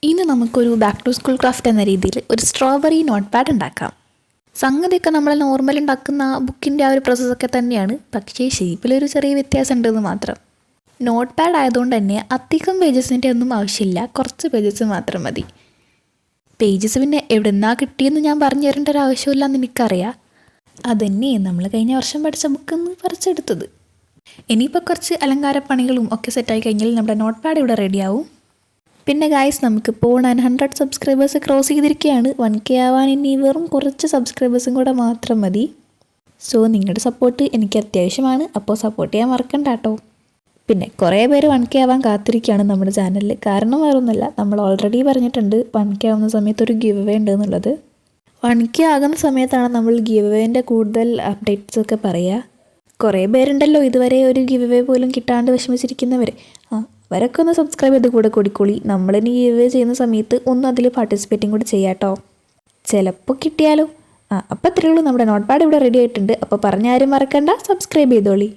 ഇന്ന് നമുക്കൊരു back to school craft എന്ന രീതിയിൽ ഒരു സ്ട്രോബെറി നോട്ട് പാഡ് ഉണ്ടാക്കാം. സംഗതിയൊക്കെ നമ്മൾ നോർമൽ ഉണ്ടാക്കുന്ന ബുക്കിൻ്റെ ആ ഒരു പ്രോസസ്സൊക്കെ തന്നെയാണ്, പക്ഷേ ഷേപ്പിലൊരു ചെറിയ വ്യത്യാസം ഉണ്ടെന്ന് മാത്രം. നോട്ട് പാഡ് ആയതുകൊണ്ട് തന്നെ അധികം പേജസിൻ്റെ ഒന്നും ആവശ്യമില്ല, കുറച്ച് പേജസ് മാത്രം മതി. പേജസ് പിന്നെ എവിടെ നിന്നാണ് കിട്ടിയെന്ന് ഞാൻ പറഞ്ഞു തരേണ്ട ഒരു ആവശ്യമില്ലെന്ന് എനിക്കറിയാം. അതുതന്നെ നമ്മൾ കഴിഞ്ഞ വർഷം പഠിച്ച ബുക്കിൽ നിന്ന് പറിച്ചെടുത്തത്. ഇനിയിപ്പോൾ കുറച്ച് അലങ്കാരപ്പണികളും ഒക്കെ സെറ്റായി കഴിഞ്ഞാൽ നമ്മുടെ നോട്ട് പാഡ് ഇവിടെ റെഡിയാവും. പിന്നെ ഗായ്സ്, നമുക്കിപ്പോൾ 900 സബ്സ്ക്രൈബേഴ്സ് ക്രോസ് ചെയ്തിരിക്കുകയാണ്. 1K ആവാൻ ഇനി വെറും കുറച്ച് സബ്സ്ക്രൈബേഴ്സും കൂടെ മാത്രം മതി. സോ നിങ്ങളുടെ സപ്പോർട്ട് എനിക്ക് അത്യാവശ്യമാണ്, അപ്പോൾ സപ്പോർട്ട് ചെയ്യാൻ മറക്കണ്ട കേട്ടോ. പിന്നെ കുറേ പേര് 1K ആവാൻ കാത്തിരിക്കുകയാണ് നമ്മുടെ ചാനലിൽ. കാരണം വേറൊന്നുമല്ല, നമ്മൾ ഓൾറെഡി പറഞ്ഞിട്ടുണ്ട് 1K ആവുന്ന സമയത്ത് ഒരു ഗിവ് അവേ ഉണ്ട് എന്നുള്ളത്. 1K ആകുന്ന സമയത്താണ് നമ്മൾ ഗിവ് അവേൻ്റെ കൂടുതൽ അപ്ഡേറ്റ്സൊക്കെ പറയുക. കുറേ പേരുണ്ടല്ലോ ഇതുവരെ ഒരു ഗിവ് അവേ പോലും കിട്ടാണ്ട് വിഷമിച്ചിരിക്കുന്നവർ. അവരൊക്കെ ഒന്ന് സബ്സ്ക്രൈബ് ചെയ്ത് കൂടെ കൂടിക്കോളി. നമ്മളിനി ഗിവ് അവേ ചെയ്യുന്ന സമയത്ത് ഒന്ന് അതിൽ പാർട്ടിസിപ്പേറ്റും കൂടി ചെയ്യാം കേട്ടോ. ചിലപ്പോൾ കിട്ടിയാലോ. അപ്പോൾ അത്രയേ ഉള്ളൂ, നമ്മുടെ നോട്ട് പാഡ് ഇവിടെ റെഡി ആയിട്ടുണ്ട്. അപ്പോൾ പറഞ്ഞ ആരും മറക്കണ്ട, സബ്സ്ക്രൈബ് ചെയ്തോളി.